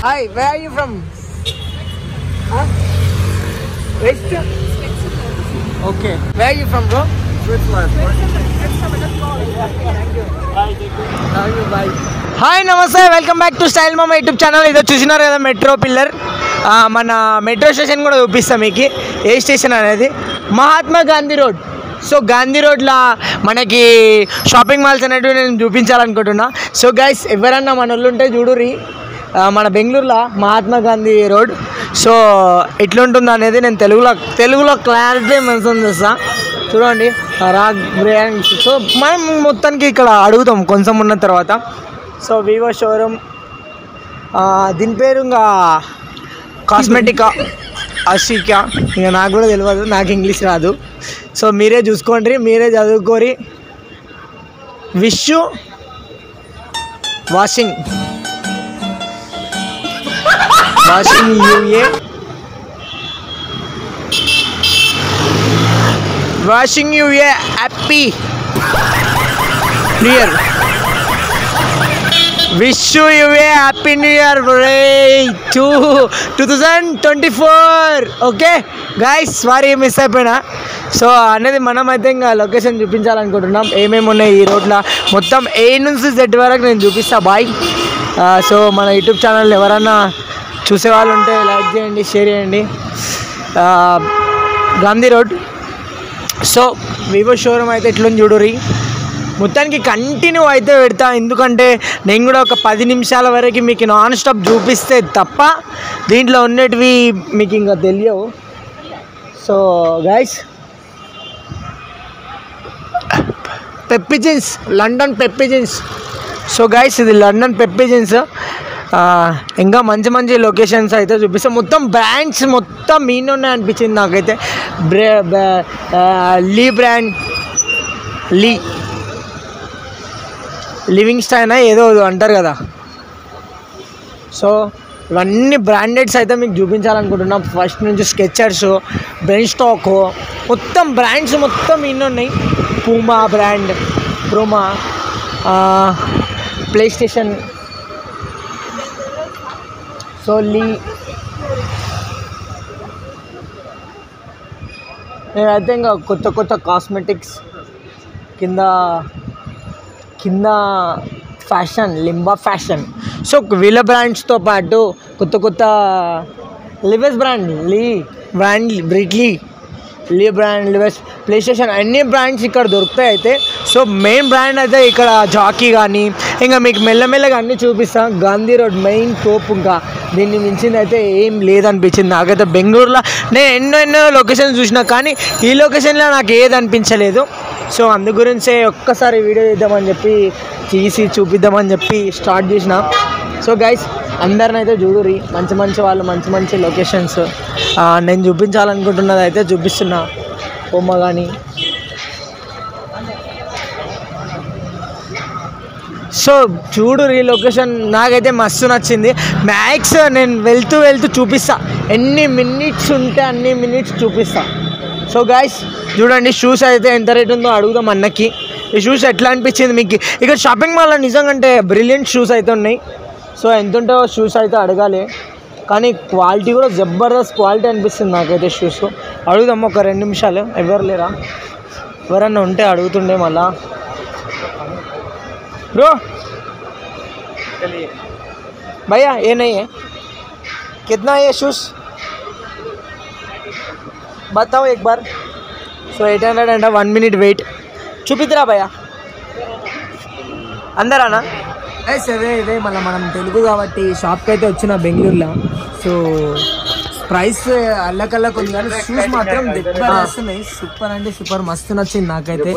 Hi, where are you from? Huh? West? Okay. Where are you from, bro? Switzerland. Thank you. Bye. Hi నమస్తే, welcome back to style మామా YouTube channel. ఇదో చూసినారు కదా metro pillar. మన metro station కూడా చూపిస్తాం మీకు. ఏ station అనేది మహాత్మా గాంధీ రోడ్. సో గాంధీ రోడ్లో మనకి షాపింగ్ మాల్స్ అనేటివి నేను చూపించాలనుకుంటున్నా. సో గైస్, ఎవరన్నా మన వాళ్ళు ఉంటే చూడుర్రి, మన బెంగళూరులో మహాత్మా గాంధీ రోడ్. సో ఎట్లుంటుంది అనేది నేను తెలుగులో క్లారిటీ మెన్షన్ చేస్తా. చూడండి రాగ్ బిర్యానీ. సో మనం మొత్తానికి ఇక్కడ అడుగుతాం కొంచెం ఉన్న తర్వాత. సో వివో షోరూమ్, దీని పేరు ఇంకా కాస్మెటికా అషికా, ఇంకా నాకు కూడా తెలియదు, నాకు ఇంగ్లీష్ రాదు. సో మీరే చూసుకోండి, మీరే చదువుకోరి. Wish wishing you a, wishing you a happy new year. Wish you a happy new year 2024. Okay guys, sorry miss అయిపోయినా. సో అనేది మనమైతే ఇంకా లొకేషన్ చూపించాలనుకుంటున్నాం. ఏమేమి ఉన్నాయి ఈ రోడ్లో మొత్తం A నుంచి Z వరకు నేను చూపిస్తా బాయ్. సో మన యూట్యూబ్ ఛానల్ ఎవరన్నా చూసే వాళ్ళు ఉంటే లైక్ చేయండి, షేర్ చేయండి. Gandhi road. So Vivo showroom అయితే ఎట్లుంది చూడుర్రి. మొత్తానికి కంటిన్యూ అయితే పెడతా, ఎందుకంటే నేను కూడా ఒక 10 నిమిషాల వరకు మీకు నాన్ స్టాప్ చూపిస్తే తప్ప దీంట్లో ఉన్నటివి మీకు ఇంకా తెలియవు. So guys, peppy jeans, London peppy jeans. So guys, ఇది లండన్ పెప్పీ జీన్స్. ఇంకా మంచి మంచి లొకేషన్స్ అయితే చూపిస్తాం. మొత్తం బ్రాండ్స్ మొత్తం మీనే ఉన్నాయి అనిపించింది నాకైతే. లీ బ్రాండ్, లివింగ్ స్టైన్ ఏదో అంటారు కదా. సో ఇవన్నీ బ్రాండెడ్స్ అయితే మీకు చూపించాలనుకుంటున్నాం. ఫస్ట్ నుంచి స్కెచర్స్, బ్రెన్ స్టాక్, మొత్తం బ్రాండ్స్ మొత్తం ఇన్ని ఉన్నాయి. పూమా బ్రాండ్, ప్రోమా, ప్లే స్టేషన్, సోలీ. నేనైతే ఇంకా కొత్త కాస్మెటిక్స్ కింద ఫ్యాషన్, లింబా ఫ్యాషన్. సో వీళ్ళ బ్రాండ్స్తో పాటు కొత్త లివెస్ బ్రాండ్, బ్రిట్లీ, లీ బ్రాండ్, లివెస్, ప్లే స్టేషన్, అన్ని బ్రాండ్స్ ఇక్కడ దొరుకుతాయి. అయితే సో మెయిన్ బ్రాండ్ అయితే ఇక్కడ జాకీ కానీ, ఇంకా మీకు మెల్లమెల్లగా అన్నీ చూపిస్తాం. గాంధీ రోడ్ మెయిన్ తోపు, ఇంకా దీన్ని మించింది అయితే ఏం లేదనిపించింది నాకైతే. బెంగళూరులో నేను ఎన్నో లొకేషన్స్ చూసినా, కానీ ఈ లొకేషన్లో నాకు ఏది అనిపించలేదు. సో అందు గురించే ఒక్కసారి వీడియో తీద్దామని చెప్పి చూపిద్దామని చెప్పి స్టార్ట్ చేసిన. సో గైస్, అందరినైతే చూడుర్రి, మంచి వాళ్ళు, మంచి లొకేషన్స్ నేను చూపించాలనుకుంటున్నది అయితే చూపిస్తున్నా. బొమ్మ కానీ. సో చూడుర్రి, లొకేషన్ నాకైతే మస్తు నచ్చింది. మ్యాక్స్ నేను వెళ్తూ చూపిస్తా, ఎన్ని మినిట్స్ ఉంటే అన్ని మినిట్స్ చూపిస్తా. సో గైస్ చూడండి, షూస్ అయితే ఎంత రేట్ ఉందో అడుగుదాం అన్నకి. ఈ షూస్ ఎట్లా అనిపించింది మీకు? ఇక్కడ షాపింగ్ మాల్లో నిజంగా అంటే బ్రిలియంట్ షూస్ అయితే ఉన్నాయి. సో ఎంత ఉంటాయో షూస్ అయితే అడగాలి, కానీ క్వాలిటీ కూడా జబర్దస్త్ క్వాలిటీ అనిపిస్తుంది నాకైతే షూస్. అడుగుదాం ఒక 2 నిమిషాలు. ఎవరు లేరా? ఎవరన్నా ఉంటే అడుగుతుండే మళ్ళా. బ్రో భయ్యా ఏ నహీ హై, కిतना है शूज़ बताओ एक बार. సో 800 అంట. 1 minute వెయిట్. చూపిద్దిరా భయ్యా, అందరానా? ఇదే మళ్ళీ మనం తెలుగు కాబట్టి షాప్కి అయితే వచ్చిన బెంగళూరులో. సో ప్రైస్ అల్లకల్లకు ఉంది, కానీ షూస్ మాత్రం దగ్గర వస్తున్నాయి. సూపర్ అంటే సూపర్, మస్తు నచ్చింది నాకైతే.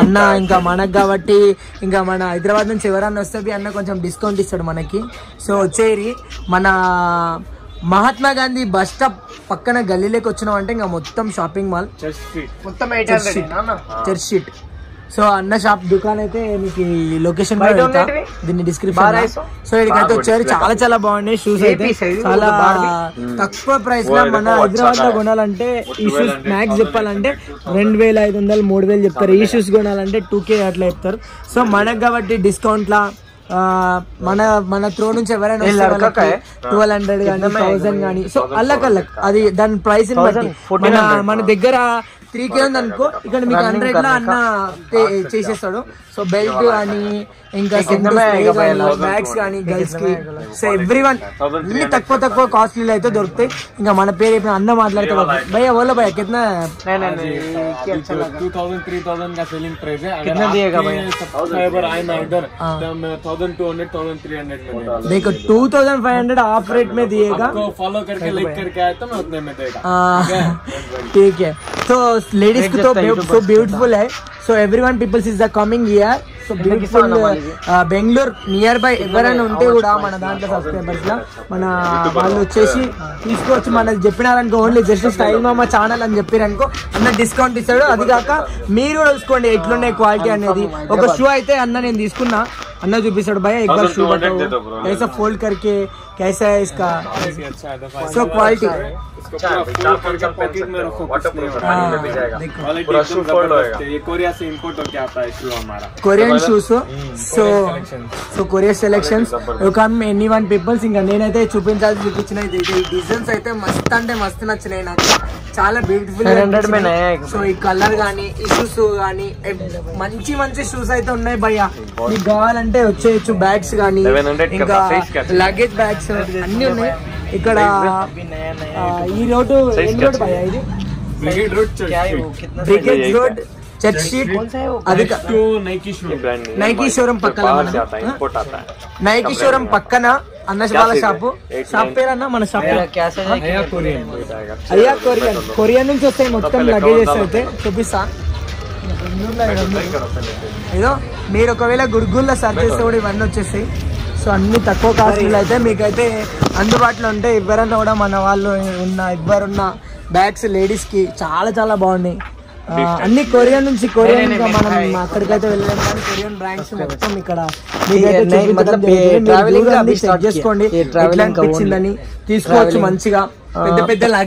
అన్న ఇంకా మనకు కాబట్టి, ఇంకా మన హైదరాబాద్ నుంచి ఎవరన్నా వస్తే అన్న కొంచెం డిస్కౌంట్ ఇస్తాడు మనకి. సో వచ్చేరి మన మహాత్మా గాంధీ బస్ స్టాప్ పక్కన గల్లీలోకి వచ్చినాం అంటే ఇంకా మొత్తం షాపింగ్ మాల్, మొత్తం చర్చ్ షీట్. సో అన్న షాప్ దుకాణం అయితే మీకు లొకేషన్ దీన్ని డిస్క్రిప్షన్. సో ఇక్కడికైతే వచ్చారు, చాలా బాగున్నాయి షూస్ అయితే. చాలా తక్కువ ప్రైస్ లో మన హైదరాబాద్ లో కొనాలంటే ఈ షూస్ మ్యాక్స్ చెప్పాలంటే 2500 3000 చెప్తారు. ఈ షూస్ కొనాలంటే 2K అట్లా చెప్తారు. సో మనకు కాబట్టి డిస్కౌంట్ లా మన త్రో నుంచి ఎవరైనా 1200 కానీ 1000 కానీ సో అల్లక్ అది దాని ప్రైస్ బట్టి మన దగ్గర 3K ఉంది అనుకో, ఇక్కడ మీకు 100 లా అన్న చేసేస్తాడు. సో బెల్ట్ కానీ ఇంకా బ్యాగ్స్ కానీ గర్ల్స్ కి సో ఎవ్రీవన్ అన్ని తక్కువ కాస్ట్లీ అయితే దొరుకుతాయి. ఇంకా మన పేరు ఇప్పుడు అన్న మాట్లాడితే భయ్యా बोलो भैया कितना 2000-3000 का सेलिंग प्राइस है. कितना दिएगा भैया? सब्सक्राइबर आए ना इधर तो 1200-1300 में देखो 2500 ऑफ रेट में दिएगा. आपको फॉलो करके लाइक करके आए तो मैं उतने में देगा. ठीक है. तो लेडीज को तो ब्यूटीफुल है. So everyone people is the coming here. So beautiful Bengaluru near by ఎవరైనా ఉంటే కూడా మన దాంట్లో సబ్స్క్రైబర్స్ లా మన వాళ్ళు వచ్చేసి తీసుకోవచ్చు. మనకి చెప్పినారనుకో ఓన్లీ జస్ట్ స్టైల్ మామా ఛానల్ అని చెప్పారనుకో అన్న డిస్కౌంట్ ఇస్తాడు. అది కాక మీరు కూడా చూసుకోండి ఎట్లున్నాయి క్వాలిటీ అనేది. ఒక షూ అయితే అన్న నేను తీసుకున్నా, అన్న చూపిస్తాడు భయ్యా एक बार शू बताओ कैसा फोल्ड करके कैसा है इसका. So quality Korean shoes. So Korea selections come any one peoples. ఇంకా నేనైతే చూపించిన డిజైన్స్ అయితే మస్త్ అంటే మస్తు నచ్చినాయి నాకు, చాలా బ్యూటిఫుల్. సో ఈ కలర్ గానీ ఈ షూస్ గానీ మంచి షూస్ అయితే ఉన్నాయి భయ్యా. మీకు కావాలంటే వచ్చేయచ్చు. బ్యాగ్స్ గానీ ఇంకా లగేజ్ బ్యాగ్స్ అన్ని ఉన్నాయి ఇక్కడ. ఈ రోడ్డు ఏం రోడ్ భయ్యా ఇది? Brigade road church street. అది నైకీ షోరూమ్ పక్కన, నైకీ షోరూమ్ పక్కన అన్న వాళ్ళ షాపు పేరు అన్న మన షాప్ అయ్యా కొరియన్ నుంచి వస్తాయి మొత్తం లగేజెస్ అయితే చూపిస్తా. ఏదో మీరు ఒకవేళ గురుగుల్లో సర్చ్ చేస్తే కూడా ఇవన్నీ వచ్చేస్తాయి. సో అన్ని తక్కువ కాస్ట్లో అయితే మీకైతే అందుబాటులో ఉంటాయి. ఎవరైనా కూడా మన వాళ్ళు ఎవరున్న బ్యాగ్స్ లేడీస్కి చాలా బాగున్నాయి. అన్ని కొరియన్ నుంచి కొరియన్ ఇంకా మనం అక్కడికైతే వెళ్ళలేము కానీ కొరియన్ బ్రాండ్స్ మొత్తం ఇక్కడ చెక్ చేసుకోండి ఎట్లా అనిపించిందని తీసుకోవచ్చు. మంచిగా పెద్ద